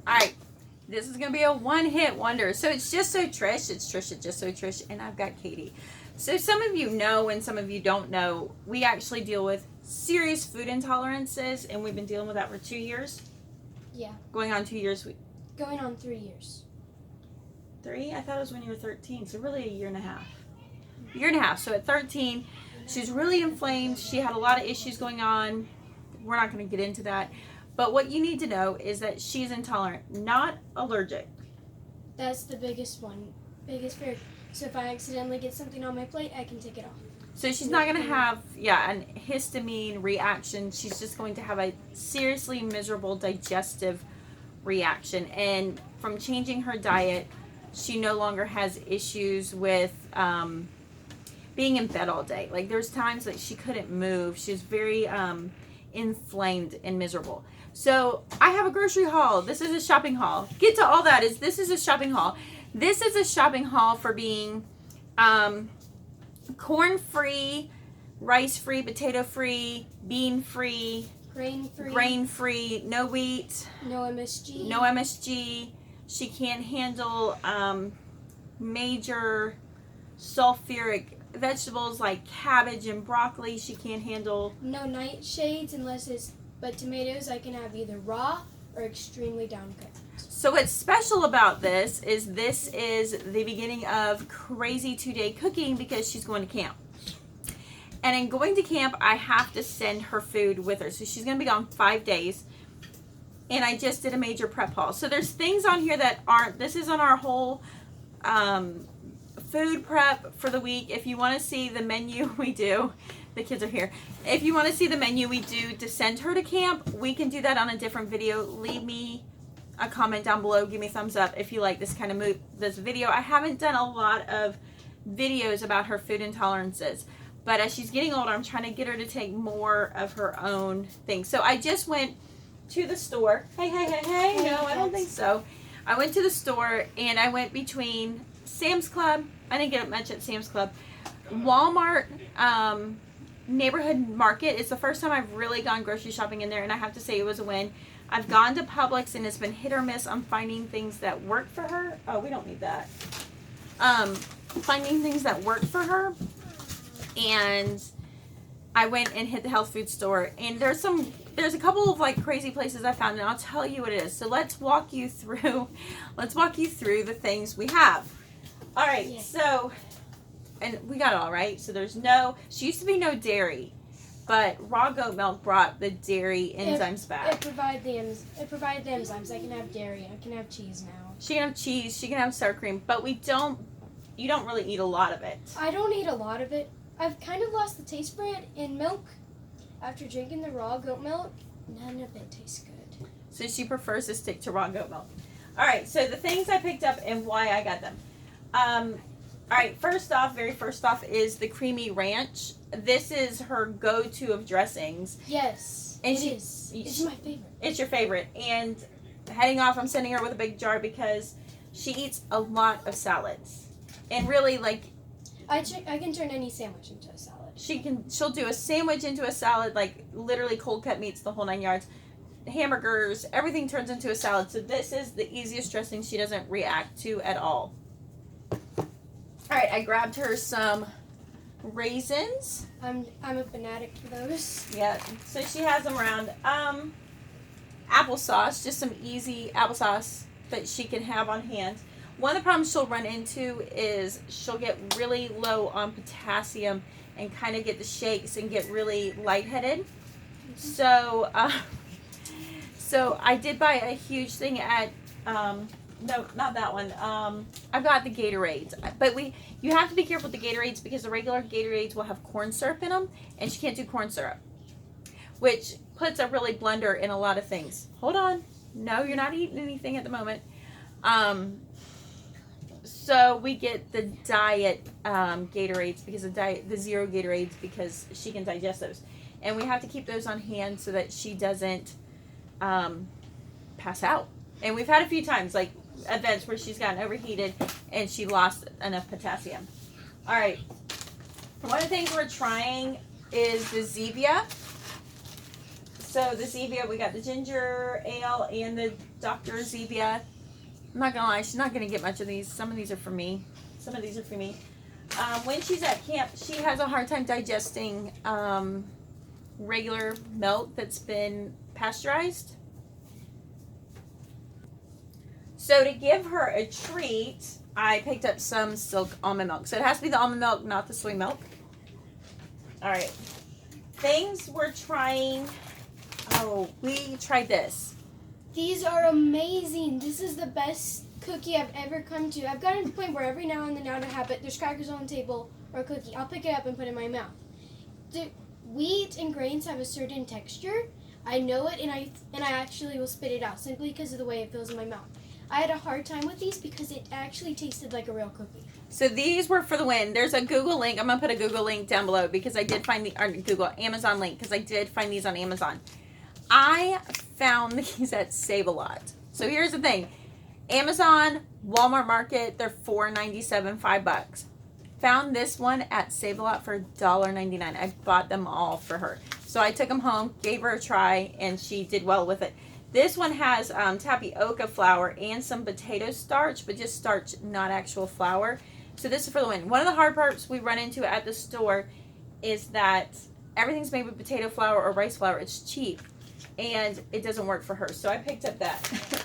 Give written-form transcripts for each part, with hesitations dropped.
All right. This is going to be a one-hit wonder. So it's Just So Trish. It's Trish at Just So Trish. And I've got Katie. So some of you know and some of you don't know, we actually deal with serious food intolerances. And we've been dealing with that for 2 years. Yeah. Going on 2 years. Going on 3 years. 3? I thought it was when you were 13. So really a year and a half. Year and a half. So at 13, she's really inflamed. She had a lot of issues going on. We're not going to get into that. But what you need to know is that she's intolerant, not allergic. That's the biggest one. Biggest fear. So if I accidentally get something on my plate, I can take it off. So she's not going to have, an histamine reaction. She's just going to have a seriously miserable digestive reaction. And from changing her diet, she no longer has issues with being in bed all day. Like there's times that she couldn't move. She was very inflamed and miserable. So I have a grocery haul. This is a shopping haul. Get to all that. This is a shopping haul. This is a shopping haul for being corn-free, rice-free, potato-free, bean-free, grain-free, no wheat, no MSG. No MSG. She can't handle major sulfuric vegetables like cabbage and broccoli. She can't handle. No nightshades but tomatoes I can have either raw or extremely down cooked. So what's special about this is the beginning of crazy 2-day cooking because she's going to camp. And in going to camp, I have to send her food with her. So she's going to be gone 5 days. And I just did a major prep haul. So there's things on here that aren't, this is on our whole food prep for the week. If you want to see the menu we do, the kids are here. If you want to see the menu we do to send her to camp, we can do that on a different video. Leave me a comment down below. Give me a thumbs up if you like this kind of this video. I haven't done a lot of videos about her food intolerances, but as she's getting older, I'm trying to get her to take more of her own things. So I just went to the store. Hey. No, I don't think so. I went to the store and I went between Sam's Club. I didn't get much at Sam's Club. Walmart, neighborhood market. It's the first time I've really gone grocery shopping in there, and I have to say it was a win. I've gone to Publix, and it's been hit or miss on finding things that work for her. Oh, we don't need that. Finding things that work for her. And I went and hit the health food store, and there's a couple of like crazy places I found, and I'll tell you what it is. So let's walk you through the things we have. All right, yeah. So, and we got it all right. So she used to be no dairy, but raw goat milk brought the dairy enzymes back. It provided the enzymes. I can have dairy. I can have cheese now. She can have cheese. She can have sour cream, but you don't really eat a lot of it. I don't eat a lot of it. I've kind of lost the taste for it in milk. After drinking the raw goat milk, none of it tastes good. So she prefers to stick to raw goat milk. All right, so the things I picked up and why I got them. All right, very first off is the creamy ranch. This is her go-to of dressings. Yes, and it is. It's my favorite. It's your favorite. And heading off, I'm sending her with a big jar because she eats a lot of salads. And really, like, I can turn any sandwich into a salad. She'll do a sandwich into a salad, like literally cold cut meats, the whole 9 yards. Hamburgers, everything turns into a salad. So this is the easiest dressing she doesn't react to at all. All right, I grabbed her some raisins. I'm a fanatic for those. Yeah, so she has them around. Applesauce, just some easy applesauce that she can have on hand. One of the problems she'll run into is she'll get really low on potassium and kind of get the shakes and get really lightheaded. So, so I did buy a huge thing at, no, not that one. I've got the Gatorades, but you have to be careful with the Gatorades because the regular Gatorades will have corn syrup in them, and she can't do corn syrup, which puts a really blunder in a lot of things. Hold on. No, you're not eating anything at the moment. So we get the diet Gatorades because the zero Gatorades because she can digest those, and we have to keep those on hand so that she doesn't pass out. And we've had a few times like events where she's gotten overheated and she lost enough potassium. All right, one of the things we're trying is the Zevia. So the Zevia, we got the ginger ale and the Dr. Zevia. I'm not gonna lie, she's not gonna get much of these. Some of these are for me. Some of these are for me. When she's at camp, she has a hard time digesting regular milk that's been pasteurized. So to give her a treat, I picked up some Silk almond milk. So it has to be the almond milk, not the soy milk. All right. Things we're trying. Oh, we tried this. These are amazing. This is the best cookie I've ever come to. I've gotten to the point where every now and then out of habit, there's crackers on the table or a cookie. I'll pick it up and put it in my mouth. The wheat and grains have a certain texture. I know it, and I actually will spit it out simply because of the way it feels in my mouth. I had a hard time with these because it actually tasted like a real cookie. So these were for the win. There's a Google link. I'm going to put a Google link down below because I did find Amazon link because I did find these on Amazon. I found these at Save-A-Lot. So here's the thing. Amazon, Walmart Market, they're $4.97, $5. Found this one at Save-A-Lot for $1.99. I bought them all for her. So I took them home, gave her a try, and she did well with it. This one has tapioca flour and some potato starch, but just starch, not actual flour. So this is for the win. One of the hard parts we run into at the store is that everything's made with potato flour or rice flour. It's cheap, and it doesn't work for her. So I picked up that.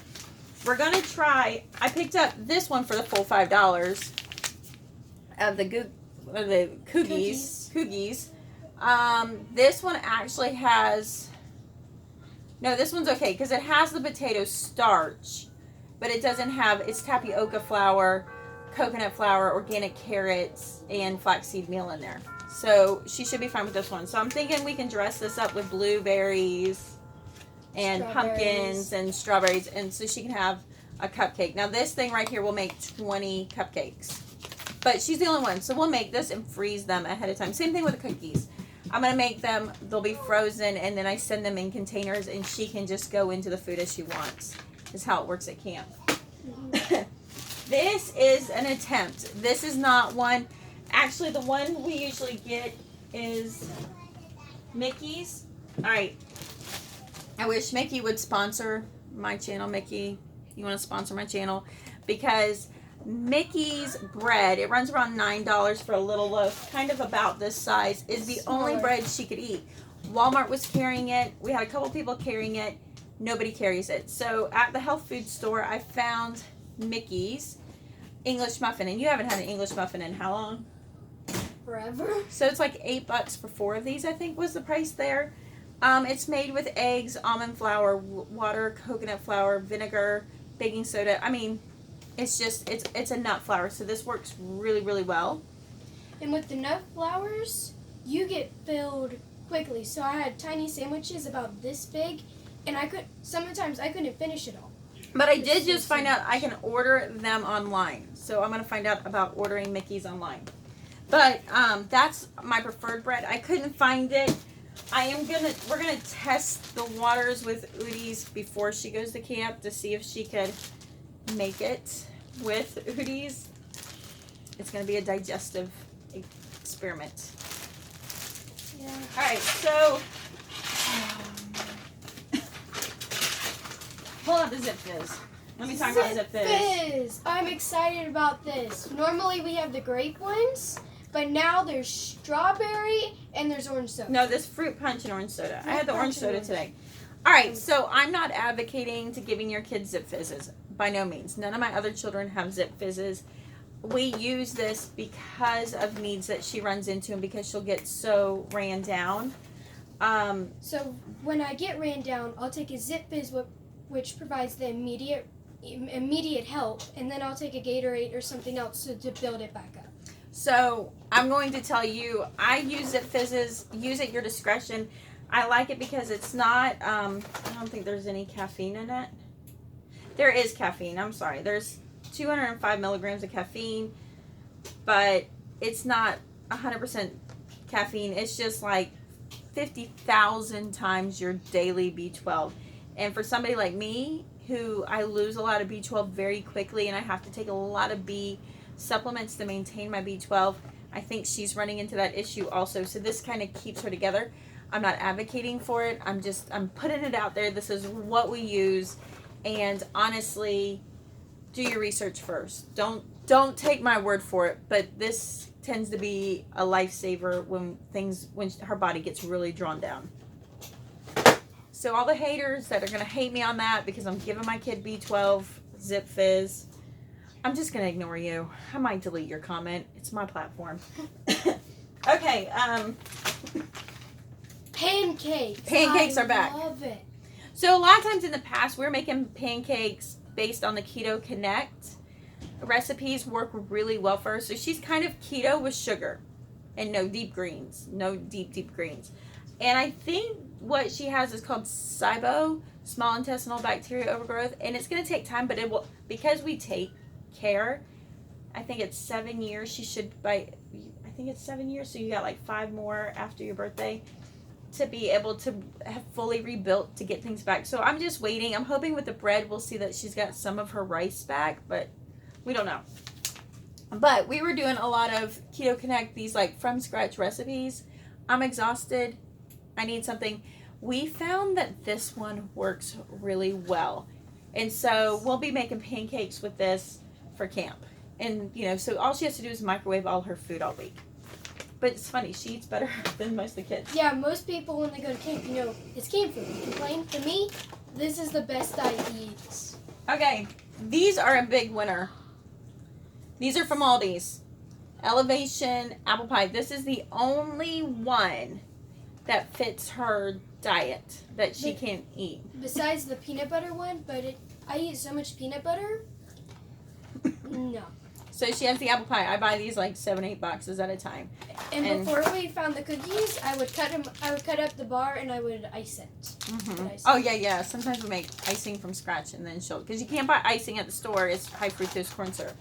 We're going to try, I picked up this one for the full $5 of the cookies. This one actually has... No, this one's okay because it has the potato starch, but it doesn't have, it's tapioca flour, coconut flour, organic carrots, and flaxseed meal in there. So she should be fine with this one. So I'm thinking we can dress this up with blueberries and pumpkins and strawberries, and so she can have a cupcake. Now this thing right here will make 20 cupcakes, but she's the only one. So we'll make this and freeze them ahead of time. Same thing with the cookies. I'm going to make them, they'll be frozen, and then I send them in containers, and she can just go into the food as she wants. This is how it works at camp. Mm-hmm. This is an attempt. This is not one. Actually, the one we usually get is Mickey's. All right. I wish Mickey would sponsor my channel. Mickey, you want to sponsor my channel? Because Mickey's bread, it runs around $9 for a little loaf, kind of about this size, is the only bread she could eat. Walmart was carrying it. We had a couple people carrying it. Nobody carries it. So at the health food store, I found Mickey's English muffin. And you haven't had an English muffin in how long? Forever. So it's like $8 for 4 of these, I think was the price there. It's made with eggs, almond flour, water, coconut flour, vinegar, baking soda. I mean... It's just, it's a nut flour, so this works really, really well. And with the nut flours, you get filled quickly. So I had tiny sandwiches about this big, and sometimes I couldn't finish it all. But I did just find out I can order them online. So I'm going to find out about ordering Mickey's online. But that's my preferred bread. I couldn't find it. We're going to test the waters with Udi's before she goes to camp to see if she could make it with Udi's. It's going to be a digestive experiment. Yeah. All right, so pull out the Zip Fizz. Let me talk about Zip Fizz. I'm excited about this. Normally we have the grape ones, but now there's strawberry and there's orange soda. No, this fruit punch and orange soda. I had the orange soda today. All right, so I'm not advocating to giving your kids Zip Fizzes. By no means. None of my other children have Zip Fizzes. We use this because of needs that she runs into and because she'll get so ran down. So when I get ran down, I'll take a Zip Fizz, which provides the immediate help, and then I'll take a Gatorade or something else to build it back up. So I'm going to tell you, I use Zip Fizzes. Use at your discretion. I like it because it's not, I don't think there's any caffeine in it. There is caffeine. I'm sorry. There's 205 milligrams of caffeine, but it's not 100% caffeine. It's just like 50,000 times your daily B12. And for somebody like me, who I lose a lot of B12 very quickly, and I have to take a lot of B supplements to maintain my B12, I think she's running into that issue also. So this kind of keeps her together. I'm not advocating for it. I'm putting it out there. This is what we use. And honestly, do your research first. Don't take my word for it, but this tends to be a lifesaver when her body gets really drawn down. So all the haters that are going to hate me on that because I'm giving my kid B12 Zip Fizz, I'm just going to ignore you. I might delete your comment. It's my platform. Okay, pancakes. Pancakes are back. I love it. So a lot of times in the past, we're making pancakes based on the Keto Connect. Recipes work really well for her. So she's kind of keto with sugar and no deep greens. No deep greens. And I think what she has is called SIBO, small intestinal bacteria overgrowth. And it's going to take time, but it will, because we take care, I think it's 7 years. She should, I think it's 7 years. So you got like 5 more after your birthday to be able to have fully rebuilt to get things back. So I'm just waiting. I'm hoping with the bread we'll see that she's got some of her rice back, but we don't know. But we were doing a lot of Keto Connect, these like from scratch recipes. I'm exhausted. I need something. We found that this one works really well. And so we'll be making pancakes with this for camp. And, so all she has to do is microwave all her food all week. But it's funny, she eats better than most of the kids. Yeah, most people when they go to camp, it's camp food. You complain. For me, this is the best I eat. Okay, these are a big winner. These are from Aldi's. Elevation Apple Pie. This is the only one that fits her diet that she can't eat. Besides the peanut butter one, but I eat so much peanut butter. No. So she has the apple pie. I buy these like 7-8 boxes at a time. And before we found the cookies, I would cut up the bar and I would ice it. Mm-hmm. Oh yeah. Sometimes we make icing from scratch and then because you can't buy icing at the store. It's high fructose corn syrup.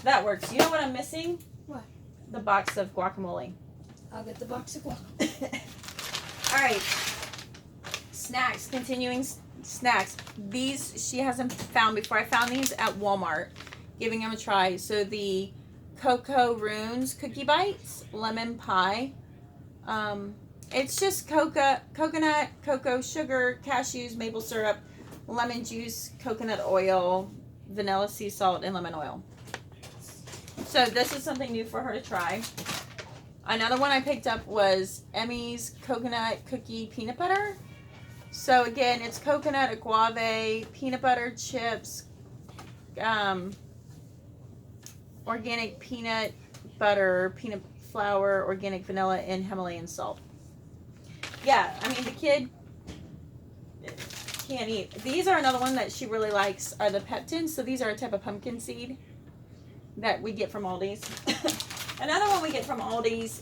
That works. You know what I'm missing? What? The box of guacamole. I'll get the box of guacamole. All right. Snacks. Continuing snacks. These she hasn't found before. I found these at Walmart. Giving them a try. So the Cocoa Runes Cookie Bites, lemon pie. It's just coconut, cocoa, sugar, cashews, maple syrup, lemon juice, coconut oil, vanilla sea salt, and lemon oil. So this is something new for her to try. Another one I picked up was Emmy's Coconut Cookie Peanut Butter. So again, it's coconut, agave, peanut butter chips, organic peanut butter, peanut flour, organic vanilla, and Himalayan salt. Yeah, I mean, the kid can't eat. These are another one that she really likes, are the peptins. So these are a type of pumpkin seed that we get from Aldi's. Another one we get from Aldi's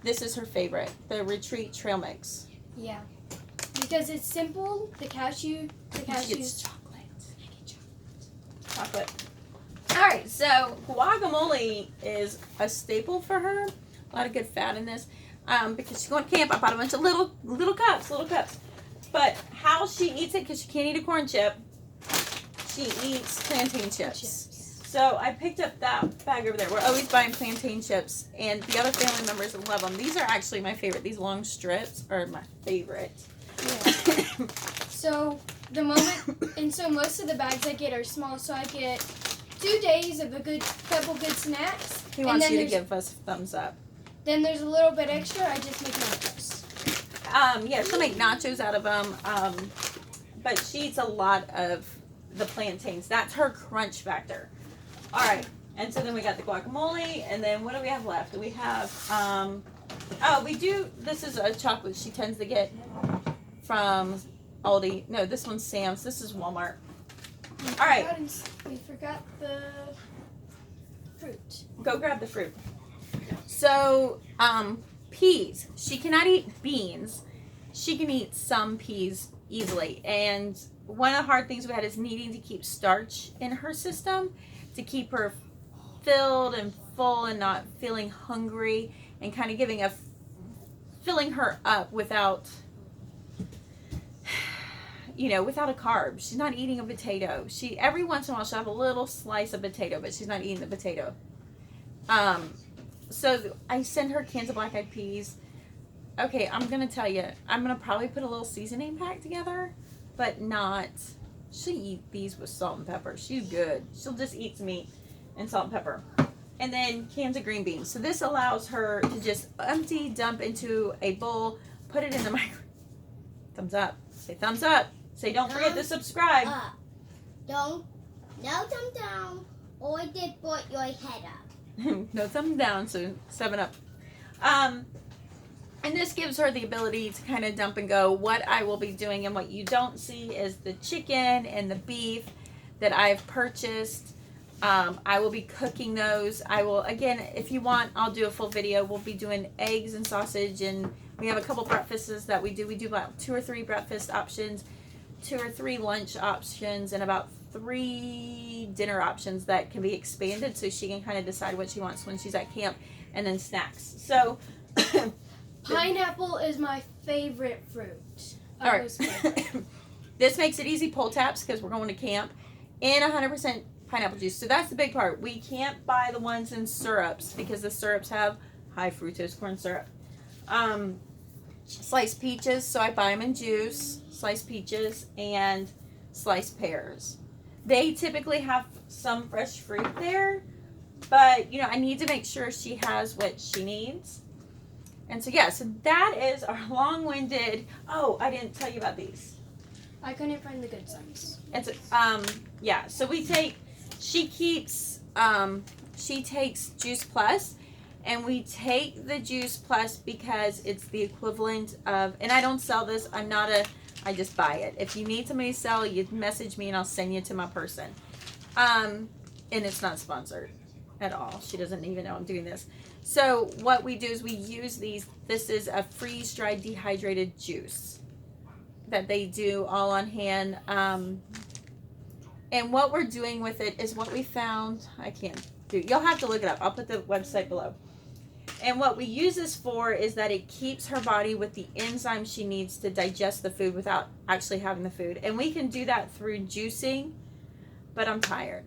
this is her favorite, the Retreat Trail Mix. Yeah. Because it's simple, the cashews. She gets chocolate. All right, so guacamole is a staple for her. A lot of good fat in this. Because she's going to camp, I bought a bunch of little cups. But how she eats it, because she can't eat a corn chip, she eats plantain chips. So I picked up that bag over there. We're always buying plantain chips, and the other family members love them. These are actually my favorite. These long strips are my favorite. Yeah. So most of the bags I get are small, so I get 2 days of couple good snacks. He wants you to give us a thumbs up. Then there's a little bit extra. I just make nachos. Yeah, she'll make nachos out of them. But she eats a lot of the plantains. That's her crunch factor. All right, and so then we got the guacamole, and then what do we have left? We have this is a chocolate she tends to get from Aldi. No, this one's Sam's. This is Walmart. All right. We forgot the fruit. Go grab the fruit. So, peas. She cannot eat beans. She can eat some peas easily. And one of the hard things we had is needing to keep starch in her system to keep her filled and full and not feeling hungry and kind of filling her up without a carb. She's not eating a potato. Every once in a while she'll have a little slice of potato, but she's not eating the potato. So I send her cans of black-eyed peas. Okay, I'm going to tell you. I'm going to probably put a little seasoning pack together, but not... She'll eat these with salt and pepper. She's good. She'll just eat some meat and salt and pepper. And then cans of green beans. So this allows her to just empty, dump into a bowl, put it in the microwave. Thumbs up. Say thumbs up. Say don't forget to subscribe. No thumb down, or they put your head up. No thumbs down, so 7-Up. And this gives her the ability to kind of dump and go. What I will be doing and what you don't see is the chicken and the beef that I've purchased. I will be cooking those. I will, again, if you want, I'll do a full video. We'll be doing eggs and sausage, and we have a couple breakfasts that we do. We do about 2 or 3 breakfast options, 2 or 3 lunch options, and about 3 dinner options that can be expanded so she can kind of decide what she wants when she's at camp, and then snacks. So pineapple is my favorite fruit. All right. This makes it easy. Pull tabs because we're going to camp in 100% pineapple juice. So that's the big part. We can't buy the ones in syrups because the syrups have high fructose corn syrup. Sliced peaches, so I buy them in juice. Sliced peaches and sliced pears. They typically have some fresh fruit there, but you know, I need to make sure she has what she needs. And so yeah, so that is our long-winded. Oh, I didn't tell you about these. I couldn't find the good signs. It's yeah. So she takes Juice Plus, and we take the Juice Plus because it's the equivalent of. And I don't sell this. I just buy it. If you need somebody to sell, you message me and I'll send you to my person. And it's not sponsored at all. She doesn't even know I'm doing this. So what we do is we use these. This is a freeze-dried dehydrated juice that they do all on hand. And what we're doing with it is what we found. I can't do. You'll have to look it up. I'll put the website below. And what we use this for is that it keeps her body with the enzymes she needs to digest the food without actually having the food. And we can do that through juicing, but I'm tired.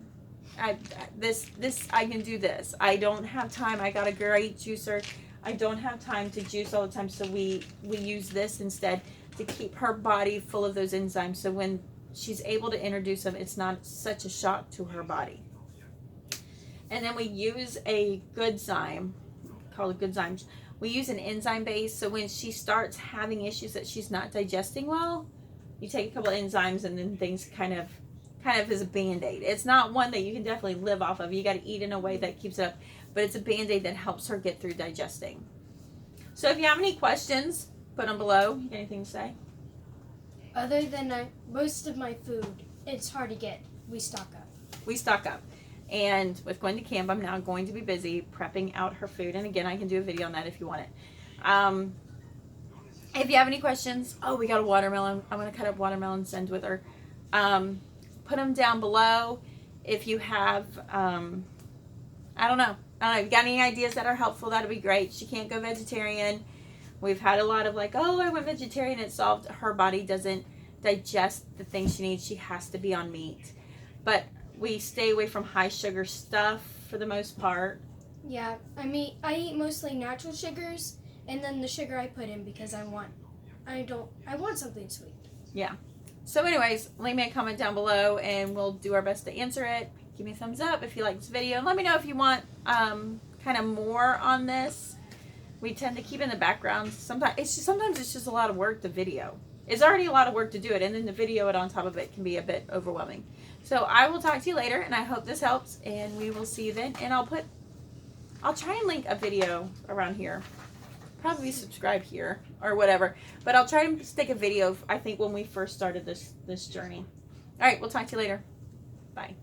I can do this. I don't have time. I got a great juicer. I don't have time to juice all the time, so we use this instead to keep her body full of those enzymes. So when she's able to introduce them, it's not such a shock to her body. And then we use a good zyme, called a good zyme. We use an enzyme base, so when she starts having issues that she's not digesting well, you take a couple of enzymes and then things kind of is a Band-Aid. It's not one that you can definitely live off of. You got to eat in a way that keeps it up, but it's a Band-Aid that helps her get through digesting. So if you have any questions, put them below. You got anything to say? Other than most of my food, it's hard to get. We stock up. We stock up. And with going to camp, I'm now going to be busy prepping out her food. And again, I can do a video on that if you want it. If you have any questions, we got a watermelon. I'm going to cut up watermelon and send with her. Put them down below. If you have, I don't know. If you got any ideas that are helpful, that'd be great. She can't go vegetarian. We've had a lot of like, I went vegetarian. It solved. Her body doesn't digest the things she needs. She has to be on meat. But we stay away from high sugar stuff for the most part. Yeah, I eat mostly natural sugars, and then the sugar I put in because I want something sweet. Yeah. So anyways, leave me a comment down below and we'll do our best to answer it. Give me a thumbs up if you like this video. And let me know if you want kind of more on this. We tend to keep in the background. Sometimes it's just a lot of work to video. It's already a lot of work to do it, and then the video it on top of it can be a bit overwhelming. So I will talk to you later, and I hope this helps, and we will see you then. And I'll try and link a video around here. Probably subscribe here or whatever. But I'll try to stick a video, I think, when we first started this journey. All right, we'll talk to you later. Bye.